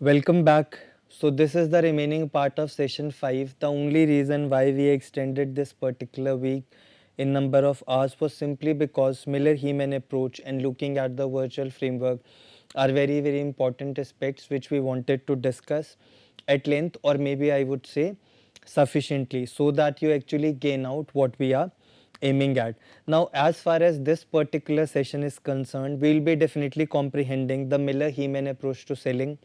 Welcome back. So this is the remaining part of session 5. The only reason why we extended this particular week in number of hours was simply because Miller-Heiman approach and looking at the virtual framework are very important aspects which we wanted to discuss at length, or maybe I would say sufficiently, so that you actually gain out what we are aiming at. Now, as far as this particular session is concerned, we'll be definitely comprehending the Miller-Heiman approach to selling,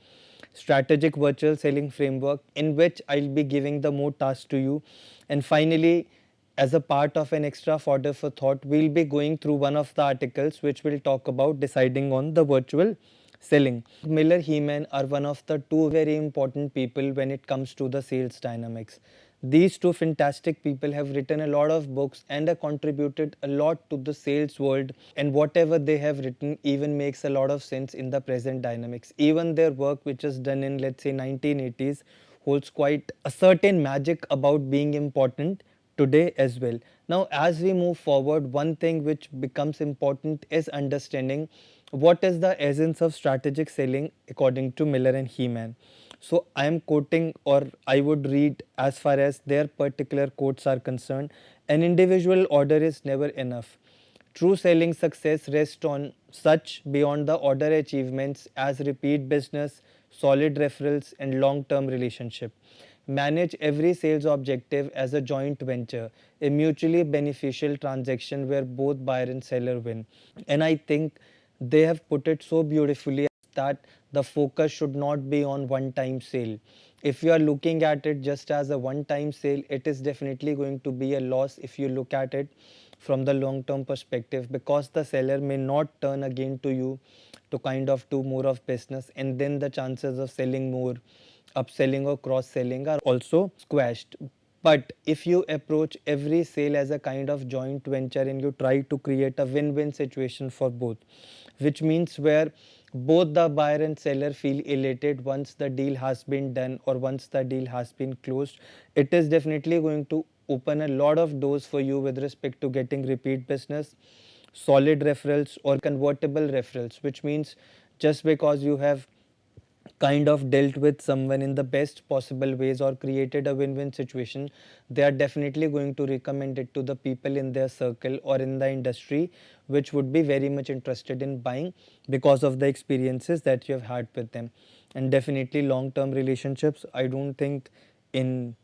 strategic virtual selling framework, in which I'll be giving the more tasks to you, and finally, as a part of an extra fodder for thought, we'll be going through one of the articles which will talk about deciding on the virtual selling. Miller-Heiman are one of the two very important people when it comes to the sales dynamics. These two fantastic people have written a lot of books and have contributed a lot to the sales world, and whatever they have written even makes a lot of sense in the present dynamics. Even their work, which is done in, let's say, 1980s, holds quite a certain magic about being important today as well. Now, as we move forward, one thing which becomes important is understanding what is the essence of strategic selling according to Miller and Heiman. So I am quoting, or I would read as far as their particular quotes are concerned: an individual order is never enough. True selling success rests on such beyond the order achievements as repeat business, solid referrals, and long-term relationship. Manage every sales objective as a joint venture, a mutually beneficial transaction where both buyer and seller win. And I think they have put it so beautifully that the focus should not be on one time sale. If you are looking at it just as a one time sale, it is definitely going to be a loss if you look at it from the long term perspective, because the seller may not turn again to you to kind of do more of business, and then the chances of selling more, upselling or cross selling are also squashed. But if you approach every sale as a kind of joint venture and you try to create a win-win situation for both, which means where both the buyer and seller feel elated once the deal has been done or once the deal has been closed, it is definitely going to open a lot of doors for you with respect to getting repeat business, solid referrals, or convertible referrals, which means just because you have kind of dealt with someone in the best possible ways or created a win-win situation, they are definitely going to recommend it to the people in their circle or in the industry which would be very much interested in buying because of the experiences that you have had with them. And definitely long-term relationships, I don't think in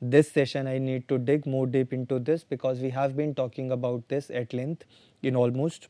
this session I need to dig more deep into this, because we have been talking about this at length in almost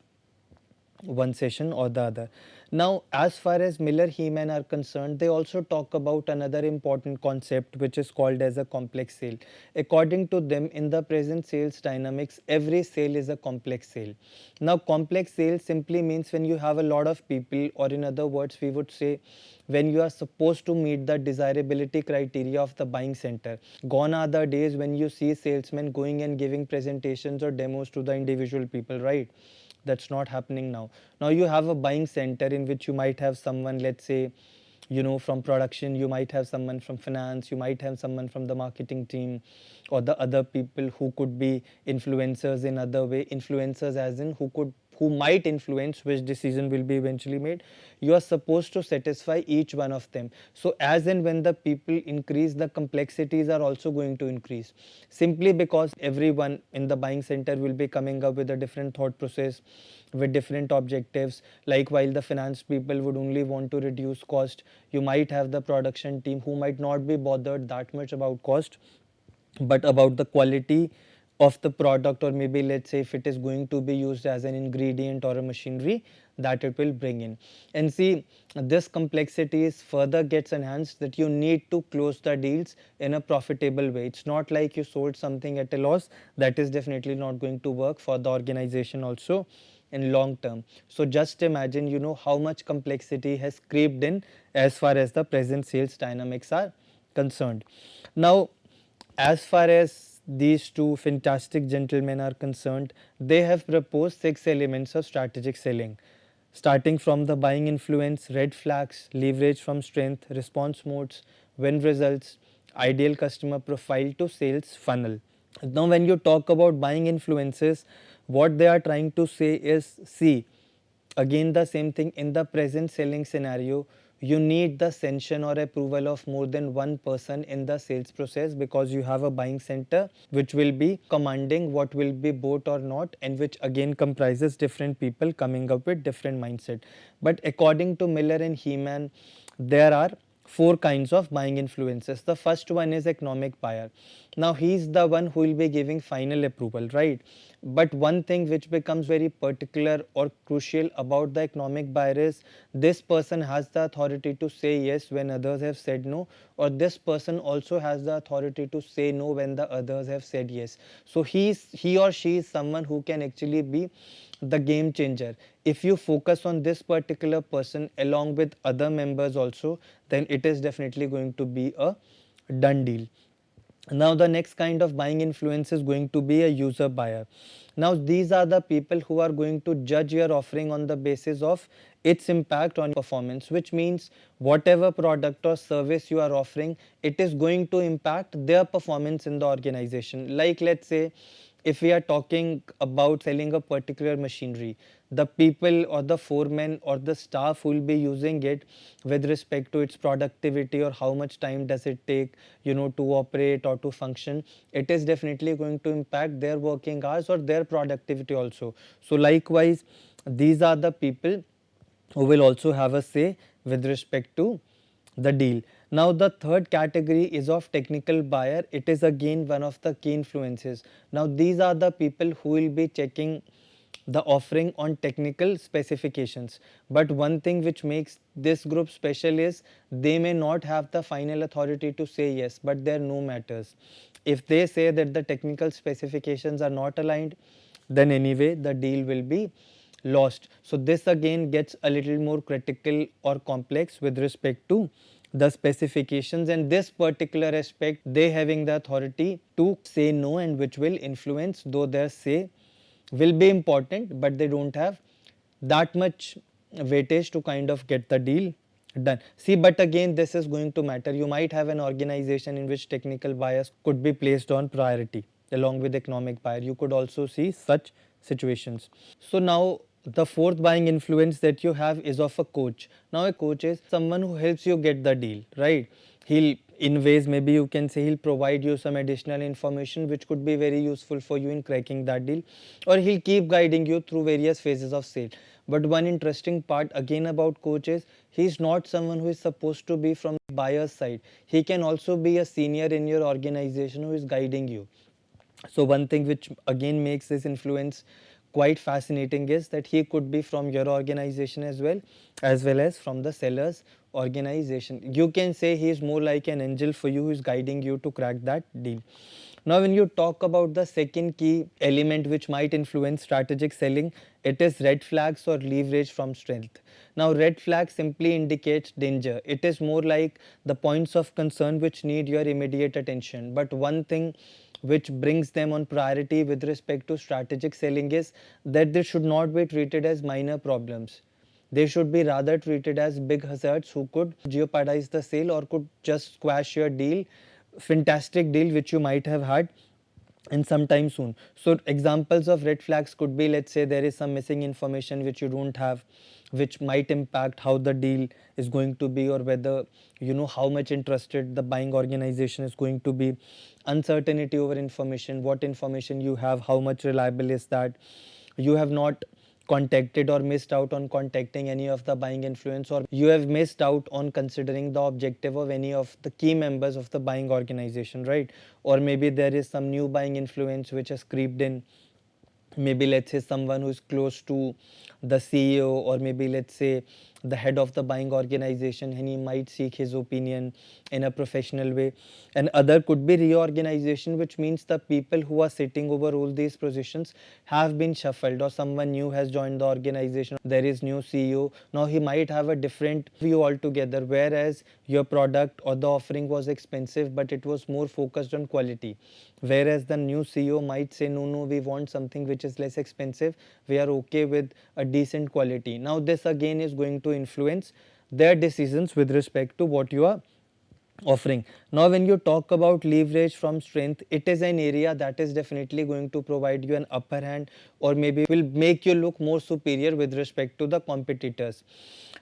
one session or the other. Now, as far as Miller-Heiman are concerned, they also talk about another important concept which is called as a complex sale. According to them, in the present sales dynamics, every sale is a complex sale. Now, complex sale simply means when you have a lot of people, or in other words, we would say when you are supposed to meet the desirability criteria of the buying center. Gone are the days when you see salesmen going and giving presentations or demos to the individual people, right? That's not happening now. Now you have a buying center in which you might have someone, let's say, from production, you might have someone from finance, you might have someone from the marketing team, or the other people who could be influencers in other way. Influencers as in who might influence which decision will be eventually made. You are supposed to satisfy each one of them. So as and when the people increase, the complexities are also going to increase, simply because everyone in the buying center will be coming up with a different thought process, with different objectives. Like while the finance people would only want to reduce cost, you might have the production team who might not be bothered that much about cost, but about the quality of the product, or maybe let's say if it is going to be used as an ingredient or a machinery that it will bring in. And see, this complexity is further gets enhanced that you need to close the deals in a profitable way. It's not like you sold something at a loss. That is definitely not going to work for the organization also in long term. So just imagine, how much complexity has creeped in as far as the present sales dynamics are concerned. Now, as far as these two fantastic gentlemen are concerned, they have proposed 6 elements of strategic selling, starting from the buying influence, red flags, leverage from strength, response modes, win results, ideal customer profile, to sales funnel. Now, when you talk about buying influences, what they are trying to say is, see, again the same thing, in the present selling scenario, you need the sanction or approval of more than one person in the sales process, because you have a buying center which will be commanding what will be bought or not, and which again comprises different people coming up with different mindset. But according to Miller and Heiman, there are four kinds of buying influences. The first one is economic buyer. Now he is the one who will be giving final approval, right? But one thing which becomes very particular or crucial about the economic buyer is this person has the authority to say yes when others have said no, or this person also has the authority to say no when the others have said yes. So he or she is someone who can actually be the game changer. If you focus on this particular person along with other members also, then it is definitely going to be a done deal. Now the next kind of buying influence is going to be a user buyer. Now these are the people who are going to judge your offering on the basis of its impact on performance, which means whatever product or service you are offering, it is going to impact their performance in the organization. Like let's say if we are talking about selling a particular machinery, the people or the foreman or the staff who will be using it with respect to its productivity or how much time does it take, to operate or to function, it is definitely going to impact their working hours or their productivity also. So likewise, these are the people who will also have a say with respect to the deal. Now the third category is of technical buyer. It is again one of the key influences. Now these are the people who will be checking the offering on technical specifications. But one thing which makes this group special is they may not have the final authority to say yes, but their no matters. If they say that the technical specifications are not aligned, then anyway the deal will be lost. So this again gets a little more critical or complex with respect to the specifications, and this particular aspect they having the authority to say no, and which will influence, though their say will be important, but they don't have that much weightage to kind of get the deal done. See, but again this is going to matter. You might have an organization in which technical bias could be placed on priority along with economic buyer. You could also see such situations. So now the fourth buying influence that you have is of a coach. Now a coach is someone who helps you get the deal, right? He'll, in ways maybe you can say, he'll provide you some additional information which could be very useful for you in cracking that deal, or he'll keep guiding you through various phases of sale. But one interesting part again about coach is he's not someone who is supposed to be from the buyer's side. He can also be a senior in your organization who is guiding you. So one thing which again makes this influence quite fascinating is that he could be from your organization as well as from the seller's organization. You can say he is more like an angel for you who is guiding you to crack that deal. Now when you talk about the second key element which might influence strategic selling, it is red flags or leverage from strength. Now red flag simply indicates danger. It is more like the points of concern which need your immediate attention. But one thing which brings them on priority with respect to strategic selling is that they should not be treated as minor problems. They should be rather treated as big hazards who could jeopardize the sale or could just squash your deal, fantastic deal which you might have had and sometime soon. So examples of red flags could be, let's say there is some missing information which you don't have, which might impact how the deal is going to be, or whether how much interested the buying organization is going to be. Uncertainty over information, what information you have, how much reliable is that. You have not contacted or missed out on contacting any of the buying influence, or you have missed out on considering the objective of any of the key members of the buying organization, right? Or maybe there is some new buying influence which has creeped in. Maybe let's say someone who is close to the CEO, or maybe let's say the head of the buying organization, and he might seek his opinion in a professional way. And other could be reorganization, which means the people who are sitting over all these positions have been shuffled, or someone new has joined the organization. There is new CEO. Now he might have a different view altogether, whereas your product or the offering was expensive but it was more focused on quality, whereas the new CEO might say no, we want something which is less expensive, we are okay with a decent quality. Now this again is going to influence their decisions with respect to what you are offering. Now when you talk about leverage from strength, it is an area that is definitely going to provide you an upper hand, or maybe will make you look more superior with respect to the competitors.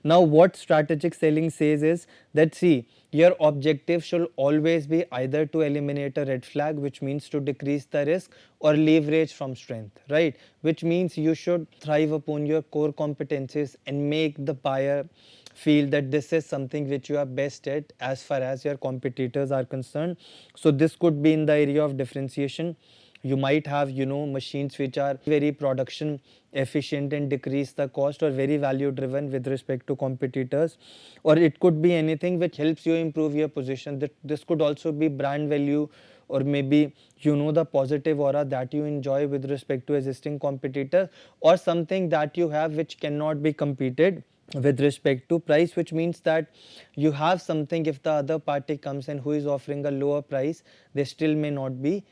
Now what strategic selling says is that, see, your objective should always be either to eliminate a red flag, which means to decrease the risk, or leverage from strength, right? Which means you should thrive upon your core competencies and make the buyer feel that this is something which you are best at as far as your competitors are concerned. So this could be in the area of differentiation. You might have, machines which are very production efficient and decrease the cost, or very value driven with respect to competitors, or it could be anything which helps you improve your position. That this could also be brand value, or maybe the positive aura that you enjoy with respect to existing competitors, or something that you have which cannot be competed with respect to price, which means that you have something. If the other party comes and who is offering a lower price, they still may not be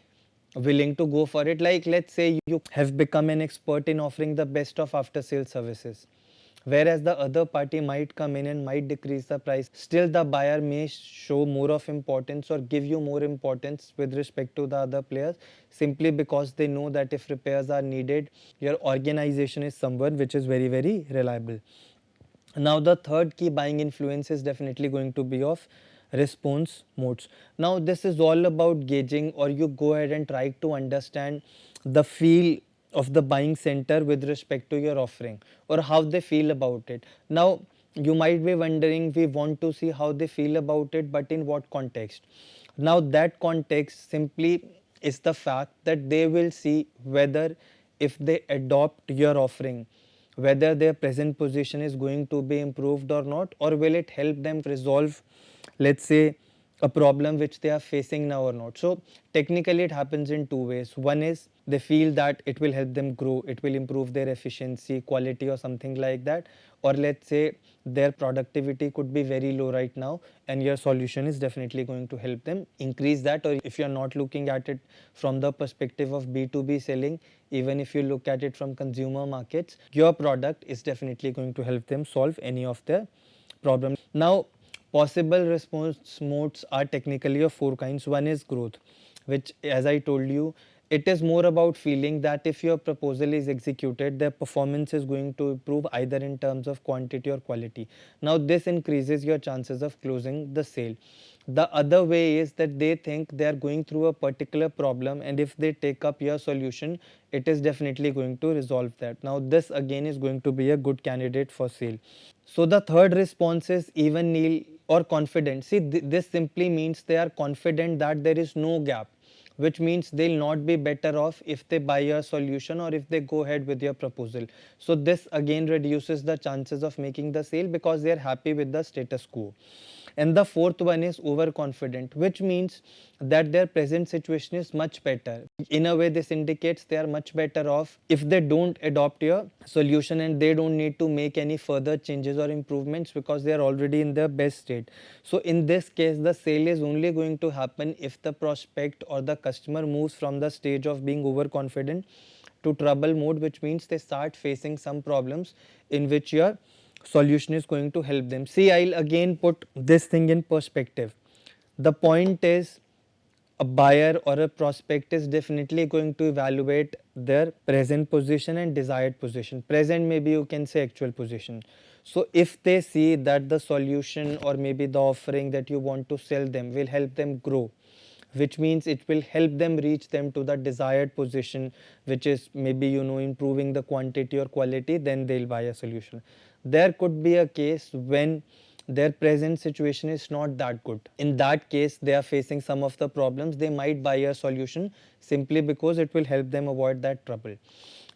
willing to go for it. Like, let's say you have become an expert in offering the best of after sales services, whereas the other party might come in and might decrease the price. Still the buyer may show more of importance or give you more importance with respect to the other players, simply because they know that if repairs are needed, your organization is someone which is very, very reliable. Now the third key buying influence is definitely going to be of response modes. Now this is all about gauging, or you go ahead and try to understand the feel of the buying center with respect to your offering, or how they feel about it. Now you might be wondering, we want to see how they feel about it, but in what context? Now that context simply is the fact that they will see whether, if they adopt your offering, whether their present position is going to be improved or not, or will it help them resolve, let's say, a problem which they are facing now or not. So technically it happens in two ways. One is they feel that it will help them grow, it will improve their efficiency, quality, or something like that. Or let's say their productivity could be very low right now, and your solution is definitely going to help them increase that. Or if you are not looking at it from the perspective of B2B selling, even if you look at it from consumer markets, your product is definitely going to help them solve any of their problems. Now possible response modes are technically of four kinds. One is growth, which, as I told you, it is more about feeling that if your proposal is executed, their performance is going to improve either in terms of quantity or quality. Now this increases your chances of closing the sale. The other way is that they think they are going through a particular problem, and if they take up your solution, it is definitely going to resolve that. Now this again is going to be a good candidate for sale. So the third response is even nil or confident. See, this simply means they are confident that there is no gap, which means they'll not be better off if they buy your solution or if they go ahead with your proposal. So this again reduces the chances of making the sale, because they are happy with the status quo. And the fourth one is overconfident, which means that their present situation is much better. In a way, this indicates they are much better off if they don't adopt your solution, and they don't need to make any further changes or improvements because they are already in their best state. So in this case, the sale is only going to happen if the prospect or the customer moves from the stage of being overconfident to trouble mode, which means they start facing some problems in which your solution is going to help them. See, I'll again put this thing in perspective. The point is, a buyer or a prospect is definitely going to evaluate their present position and desired position. Present, maybe you can say actual position. So if they see that the solution or maybe the offering that you want to sell them will help them grow, which means it will help them reach them to the desired position, which is maybe improving the quantity or quality, then they'll buy a solution. There could be a case when their present situation is not that good. In that case, they are facing some of the problems, they might buy a solution simply because it will help them avoid that trouble.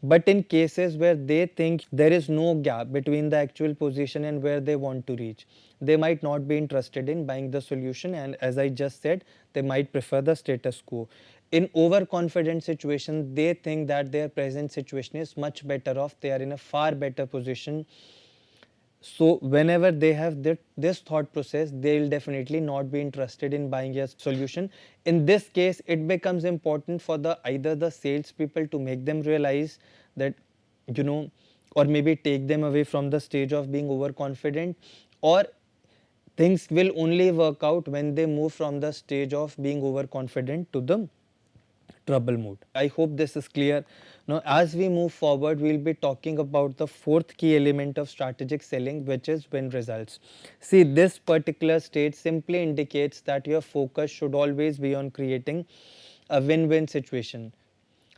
But in cases where they think there is no gap between the actual position and where they want to reach, they might not be interested in buying the solution, and as I just said, they might prefer the status quo. In overconfident situation, they think that their present situation is much better off, they are in a far better position. So whenever they have this thought process, they will definitely not be interested in buying a solution. In this case, it becomes important for either the salespeople to make them realize that, you know, or maybe take them away from the stage of being overconfident, or things will only work out when they move from the stage of being overconfident to the trouble mode. I hope this is clear. Now, as we move forward, we'll be talking about the fourth key element of strategic selling, which is win results. See, this particular state simply indicates that your focus should always be on creating a win-win situation,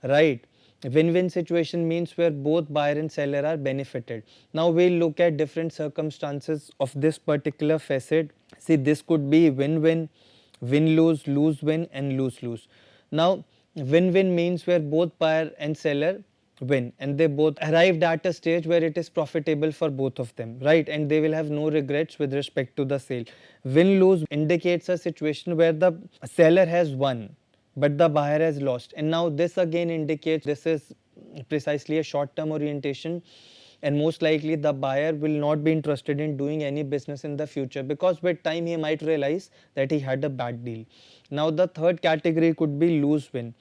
right? Win-win situation means where both buyer and seller are benefited. Now we'll look at different circumstances of this particular facet. See, this could be win-win, win-lose, lose-win and lose-lose. Now win-win means where both buyer and seller win and they both arrived at a stage where it is profitable for both of them, right? And they will have no regrets with respect to the sale. Win-lose indicates a situation where the seller has won but the buyer has lost, and now this again indicates this is precisely a short term orientation, and most likely the buyer will not be interested in doing any business in the future because with time he might realize that he had a bad deal. Now the third category could be lose win.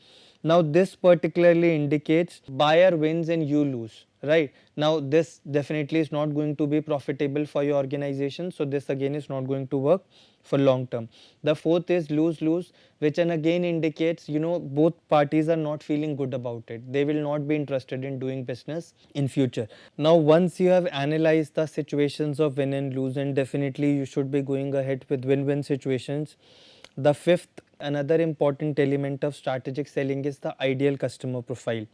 Now this particularly indicates buyer wins and you lose, right? Now this definitely is not going to be profitable for your organization, so this again is not going to work for long term. The fourth is lose lose, which and again indicates both parties are not feeling good about it. They will not be interested in doing business in future. Now once you have analyzed the situations of win and lose, and definitely you should be going ahead with win-win situations. The fifth, another important element of strategic selling is the ideal customer profile.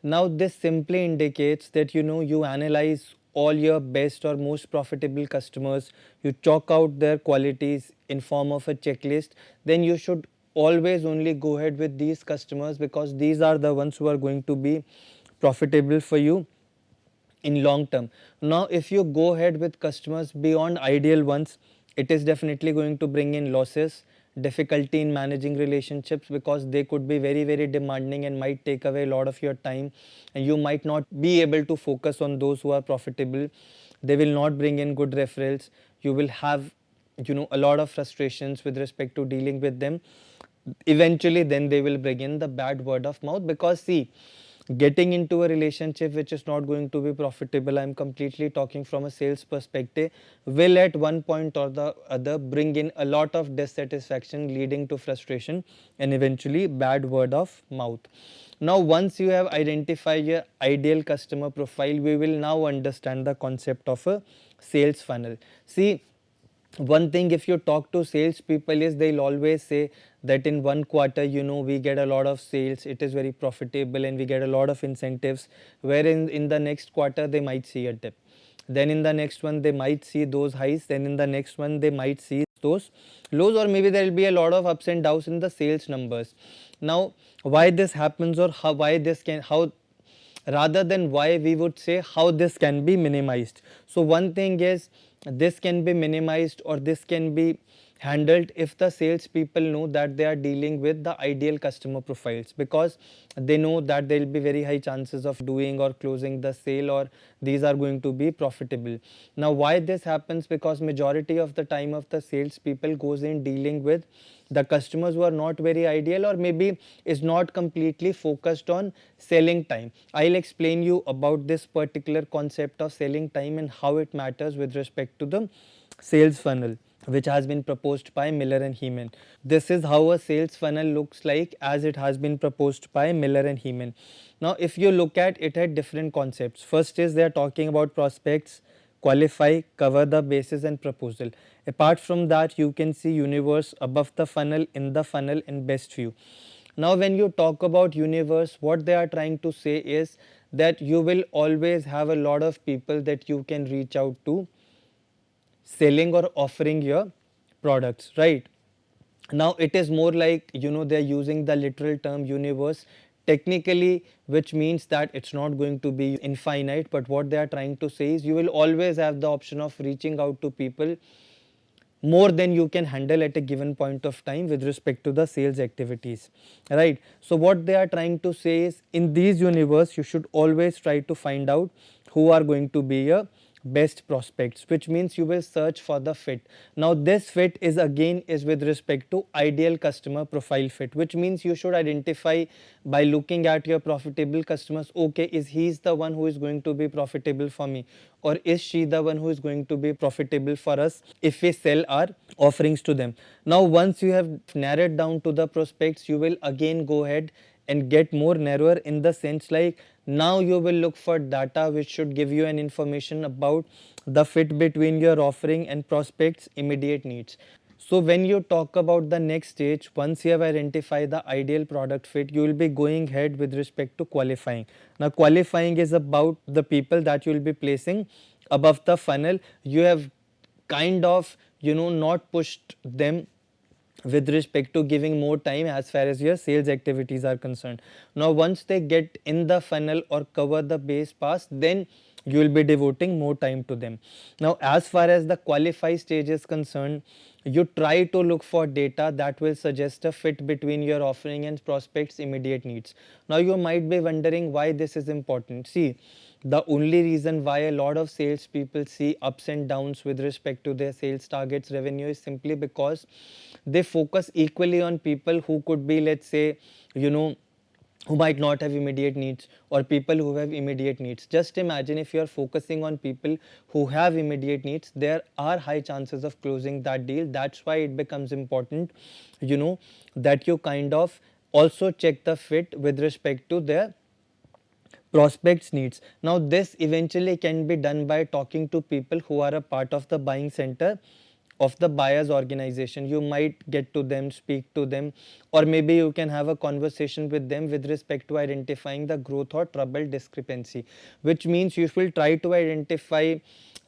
Now this simply indicates that you analyze all your best or most profitable customers, you chalk out their qualities in form of a checklist, then you should always only go ahead with these customers because these are the ones who are going to be profitable for you in long term. Now if you go ahead with customers beyond ideal ones, it is definitely going to bring in losses, difficulty in managing relationships because they could be very demanding and might take away a lot of your time, and you might not be able to focus on those who are profitable. They will not bring in good referrals. You will have a lot of frustrations with respect to dealing with them. Eventually then they will bring in the bad word of mouth because see, getting into a relationship which is not going to be profitable, I'm completely talking from a sales perspective, will at one point or the other bring in a lot of dissatisfaction leading to frustration and eventually bad word of mouth. Now once you have identified your ideal customer profile, we will now understand the concept of a sales funnel. See, one thing if you talk to sales people is they'll always say that in one quarter we get a lot of sales, it is very profitable and we get a lot of incentives, wherein in the next quarter they might see a dip, then in the next one they might see those highs, then in the next one they might see those lows, or maybe there will be a lot of ups and downs in the sales numbers. Now why this happens, or how rather than why, we would say how this can be minimized. So one thing is this can be minimized or this can be handled if the sales people know that they are dealing with the ideal customer profiles, because they know that there will be very high chances of doing or closing the sale, or these are going to be profitable. Now why this happens, because majority of the time of the sales people goes in dealing with the customers who are not very ideal or maybe is not completely focused on selling time. I'll explain you about this particular concept of selling time and how it matters with respect to the sales funnel, which has been proposed by Miller and Heiman. This is how a sales funnel looks like as it has been proposed by Miller and Heiman. Now if you look at it at different concepts, first is they are talking about prospects, qualify, cover the bases and proposal. Apart from that, you can see universe, above the funnel, in the funnel and best view. Now when you talk about universe, what they are trying to say is that you will always have a lot of people that you can reach out to selling or offering your products, right? Now it is more like they are using the literal term universe technically, which means that it's not going to be infinite, but what they are trying to say is you will always have the option of reaching out to people more than you can handle at a given point of time with respect to the sales activities, right? So what they are trying to say is in these universe you should always try to find out who are going to be your best prospects, which means you will search for the fit. Now this fit is again is with respect to ideal customer profile fit, which means you should identify by looking at your profitable customers, okay, is he the one who is going to be profitable for me, or is she the one who is going to be profitable for us if we sell our offerings to them. Now once you have narrowed down to the prospects, you will again go ahead and get more narrower, in the sense like now you will look for data which should give you an information about the fit between your offering and prospects immediate needs. So when you talk about the next stage, once you have identified the ideal product fit, you will be going ahead with respect to qualifying. Now qualifying is about the people that you will be placing above the funnel. You have kind of not pushed them with respect to giving more time as far as your sales activities are concerned. Now once they get in the funnel or cover the base pass, then you will be devoting more time to them. Now as far as the qualify stage is concerned, you try to look for data that will suggest a fit between your offering and prospects immediate needs. Now you might be wondering why this is important. See, the only reason why a lot of salespeople see ups and downs with respect to their sales targets revenue is simply because they focus equally on people who could be, let's say, who might not have immediate needs, or people who have immediate needs. Just imagine, if you are focusing on people who have immediate needs, there are high chances of closing that deal. That's why it becomes important, that you kind of also check the fit with respect to their prospects needs. Now this eventually can be done by talking to people who are a part of the buying center of the buyer's organization. You might get to them, speak to them, or maybe you can have a conversation with them with respect to identifying the growth or trouble discrepancy, which means you will try to identify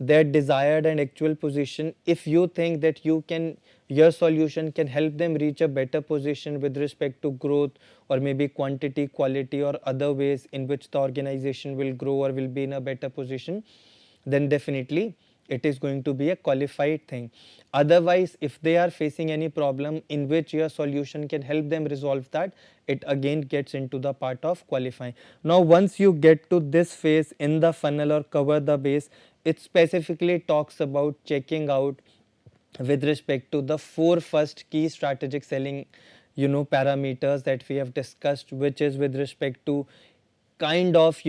their desired and actual position. If you think that your solution can help them reach a better position with respect to growth, or maybe quantity, quality, or other ways in which the organization will grow or will be in a better position, then definitely it is going to be a qualified thing. Otherwise, if they are facing any problem in which your solution can help them resolve that, it again gets into the part of qualifying. Now once you get to this phase in the funnel or cover the base, it specifically talks about checking out with respect to the 4 first key strategic selling parameters that we have discussed, which is with respect to kind of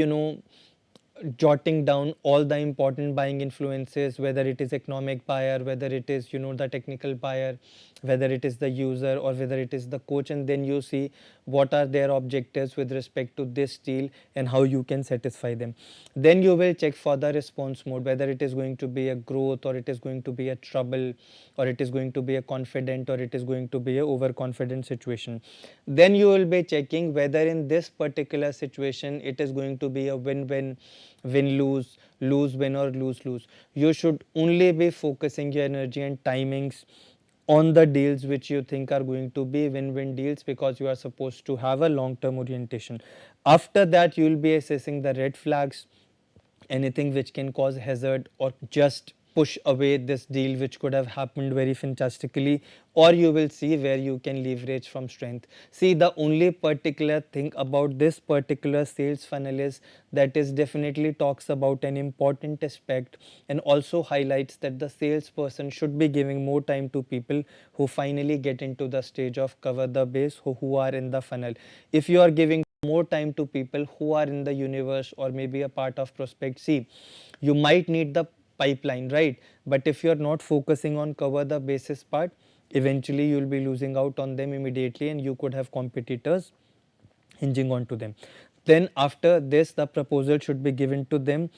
jotting down all the important buying influences, whether it is economic buyer, whether it is the technical buyer, whether it is the user, or whether it is the coach, and then you see what are their objectives with respect to this deal and how you can satisfy them. Then you will check for the response mode, whether it is going to be a growth, or it is going to be a trouble, or it is going to be a confident, or it is going to be a overconfident situation. Then you will be checking whether in this particular situation it is going to be a win-win, win-lose, lose-win, or lose-lose. You should only be focusing your energy and timings on the deals which you think are going to be win-win deals, because you are supposed to have a long-term orientation. After that, you will be assessing the red flags, anything which can cause hazard or just push away this deal which could have happened very fantastically, or you will see where you can leverage from strength. See, the only particular thing about this particular sales funnel is that it definitely talks about an important aspect, and also highlights that the salesperson should be giving more time to people who finally get into the stage of cover the base, who are in the funnel. If you are giving more time to people who are in the universe or maybe a part of prospect, see, you might need the pipeline, right? But if you're not focusing on cover the basis part, eventually you'll be losing out on them immediately, and you could have competitors hinging on to them. Then after this, the proposal should be given to them,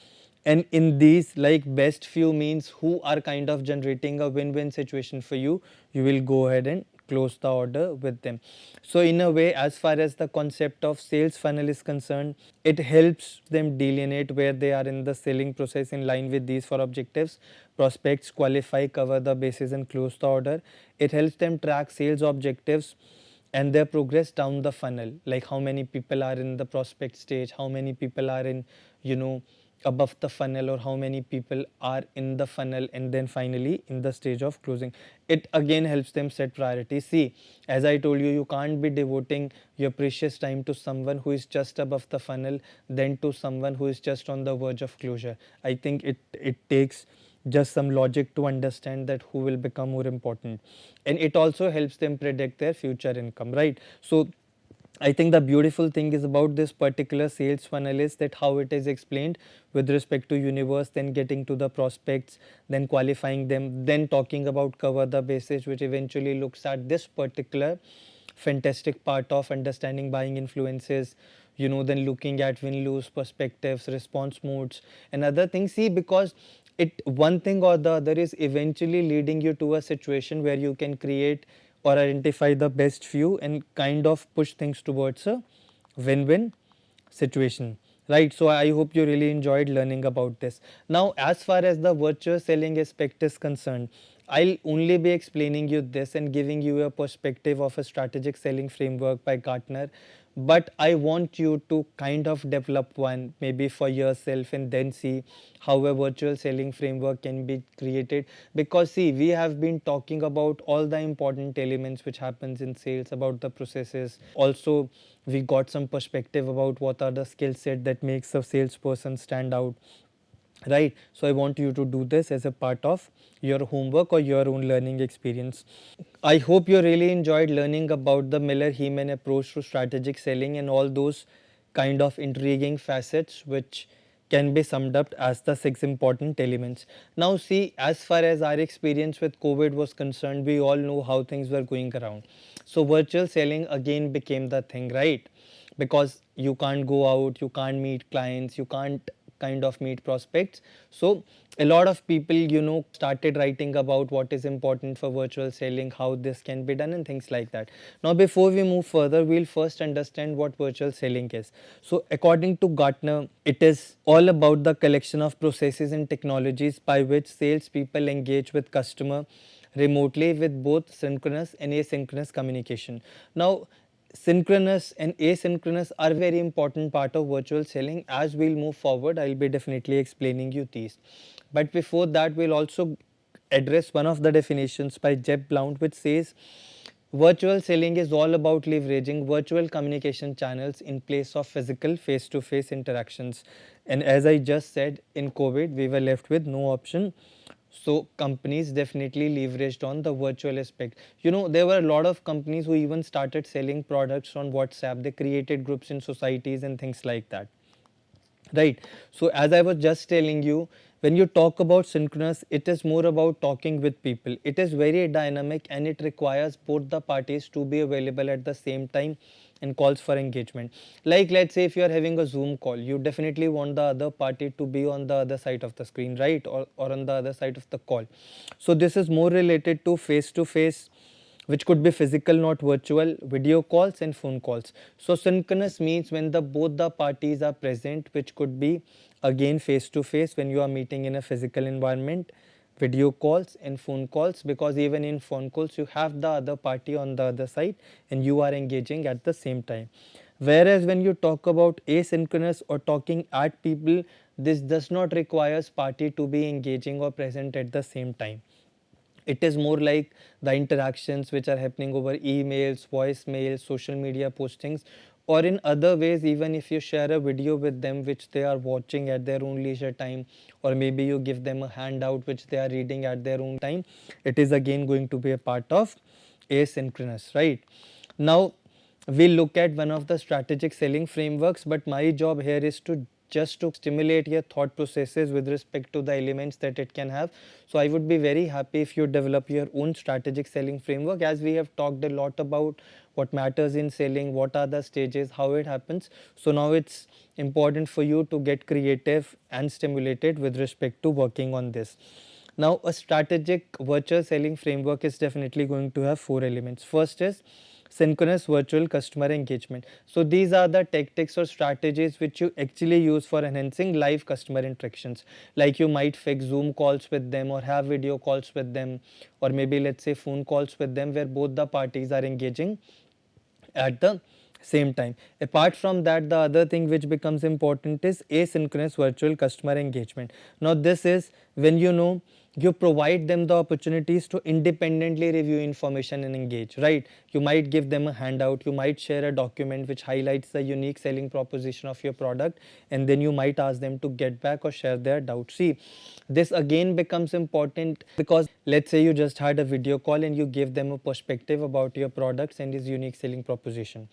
and in these, like, best few means who are kind of generating a win-win situation for you, you will go ahead and close the order with them. So in a way, as far as the concept of sales funnel is concerned, it helps them delineate where they are in the selling process in line with these 4 objectives: prospects, qualify, cover the bases, and close the order. It helps them track sales objectives and their progress down the funnel, like how many people are in the prospect stage, how many people are in above the funnel, or how many people are in the funnel and then finally in the stage of closing. It again helps them set priorities. See, as I told you, you can't be devoting your precious time to someone who is just above the funnel than to someone who is just on the verge of closure. I think it takes just some logic to understand that who will become more important, and it also helps them predict their future income, right? So I think the beautiful thing is about this particular sales funnel is that how it is explained with respect to universe, then getting to the prospects, then qualifying them, then talking about cover the basis, which eventually looks at this particular fantastic part of understanding buying influences, then looking at win-lose perspectives, response modes and other things. See, because it one thing or the other is eventually leading you to a situation where you can create or identify the best few and kind of push things towards a win-win situation, right? So I hope you really enjoyed learning about this. Now, as far as the virtual selling aspect is concerned, I'll only be explaining you this and giving you a perspective of a strategic selling framework by Gartner, but I want you to kind of develop one maybe for yourself and then see how a virtual selling framework can be created. Because see, we have been talking about all the important elements which happens in sales, about the processes. Also, we got some perspective about what are the skill set that makes a salesperson stand out, right? So I want you to do this as a part of your homework or your own learning experience. I hope you really enjoyed learning about the Miller-Heiman approach to strategic selling and all those kind of intriguing facets which can be summed up as the 6 important elements. Now see, as far as our experience with COVID was concerned, we all know how things were going around. So virtual selling again became the thing, right? Because you can't go out, you can't meet clients, you can't kind of meet prospects. So a lot of people, started writing about what is important for virtual selling, how this can be done and things like that. Now before we move further, we'll first understand what virtual selling is. So according to Gartner, it is all about the collection of processes and technologies by which salespeople engage with customer remotely with both synchronous and asynchronous communication. Now synchronous and asynchronous are very important part of virtual selling. As we'll move forward, I'll be definitely explaining you these. But before that, we'll also address one of the definitions by Jeb Blount, which says virtual selling is all about leveraging virtual communication channels in place of physical face-to-face interactions. And as I just said, in COVID, we were left with no option. So companies definitely leveraged on the virtual aspect. There were a lot of companies who even started selling products on WhatsApp. They created groups in societies and things like that, right? So as I was just telling you, when you talk about synchronous, it is more about talking with people. It is very dynamic and it requires both the parties to be available at the same time and calls for engagement. Like let's say if you are having a Zoom call, you definitely want the other party to be on the other side of the screen, right? Or on the other side of the call. So this is more related to face, which could be physical, not virtual, video calls and phone calls. So synchronous means when both the parties are present, which could be again face to face when you are meeting in a physical environment, video calls and phone calls, because even in phone calls you have the other party on the other side and you are engaging at the same time. Whereas when you talk about asynchronous or talking at people, this does not require party to be engaging or present at the same time. It is more like the interactions which are happening over emails, voicemails, social media postings, or in other ways. Even if you share a video with them which they are watching at their own leisure time, or maybe you give them a handout which they are reading at their own time, it is again going to be a part of asynchronous, right? Now we'll look at one of the strategic selling frameworks, but my job here is to just to stimulate your thought processes with respect to the elements that it can have. So I would be very happy if you develop your own strategic selling framework, as we have talked a lot about what matters in selling, what are the stages, how it happens. So now it's important for you to get creative and stimulated with respect to working on this. Now a strategic virtual selling framework is definitely going to have 4 elements. First is synchronous virtual customer engagement. So these are the tactics or strategies which you actually use for enhancing live customer interactions. Like you might fix Zoom calls with them or have video calls with them, or maybe let's say phone calls with them, where both the parties are engaging at the same time. Apart from that, the other thing which becomes important is asynchronous virtual customer engagement. Now this is when you provide them the opportunities to independently review information and engage, right? You might give them a handout, you might share a document which highlights the unique selling proposition of your product, and then you might ask them to get back or share their doubts. See, this again becomes important because let's say you just had a video call and you give them a perspective about your products and its unique selling proposition.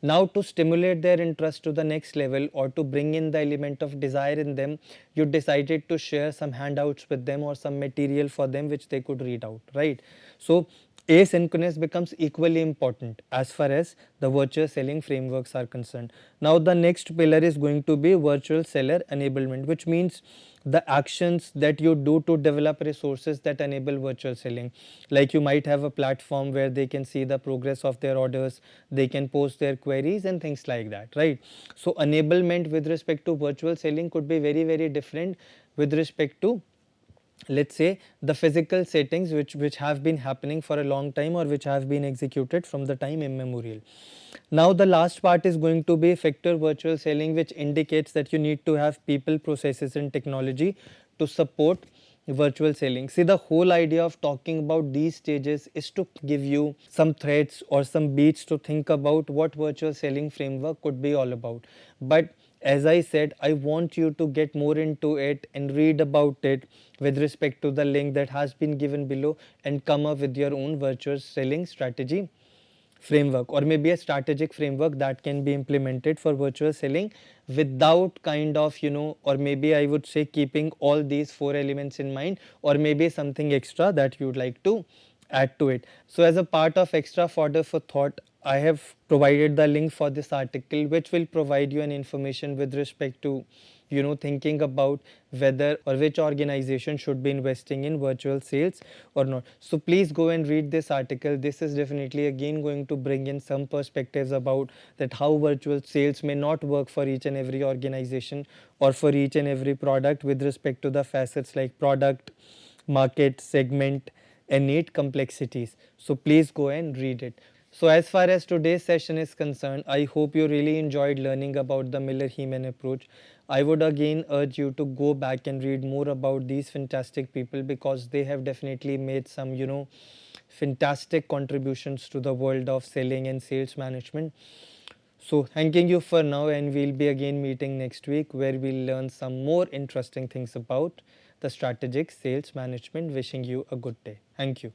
Now to stimulate their interest to the next level or to bring in the element of desire in them, you decided to share some handouts with them or some material for them which they could read out, right? So asynchronous becomes equally important as far as the virtual selling frameworks are concerned. Now the next pillar is going to be virtual seller enablement, which means the actions that you do to develop resources that enable virtual selling. Like you might have a platform where they can see the progress of their orders, they can post their queries and things like that, right? So enablement with respect to virtual selling could be very different with respect to, let's say, the physical settings which have been happening for a long time or which have been executed from the time immemorial. Now the last part is going to be effective virtual selling, which indicates that you need to have people, processes and technology to support virtual selling. See, the whole idea of talking about these stages is to give you some threads or some beats to think about what virtual selling framework could be all about. But as I said, I want you to get more into it and read about it with respect to the link that has been given below and come up with your own virtual selling strategy framework, or maybe a strategic framework that can be implemented for virtual selling without kind of, or maybe I would say keeping all these four elements in mind, or maybe something extra that you would like to add to it. So as a part of extra fodder for thought, I have provided the link for this article which will provide you an information with respect to thinking about whether or which organization should be investing in virtual sales or not. So please go and read this article. This is definitely again going to bring in some perspectives about that how virtual sales may not work for each and every organization or for each and every product with respect to the facets like product, market, segment and need complexities. So please go and read it. So as far as today's session is concerned, I hope you really enjoyed learning about the Miller-Heiman approach. I would again urge you to go back and read more about these fantastic people because they have definitely made some, fantastic contributions to the world of selling and sales management. So thanking you for now, and we'll be again meeting next week where we'll learn some more interesting things about the strategic sales management. Wishing you a good day. Thank you.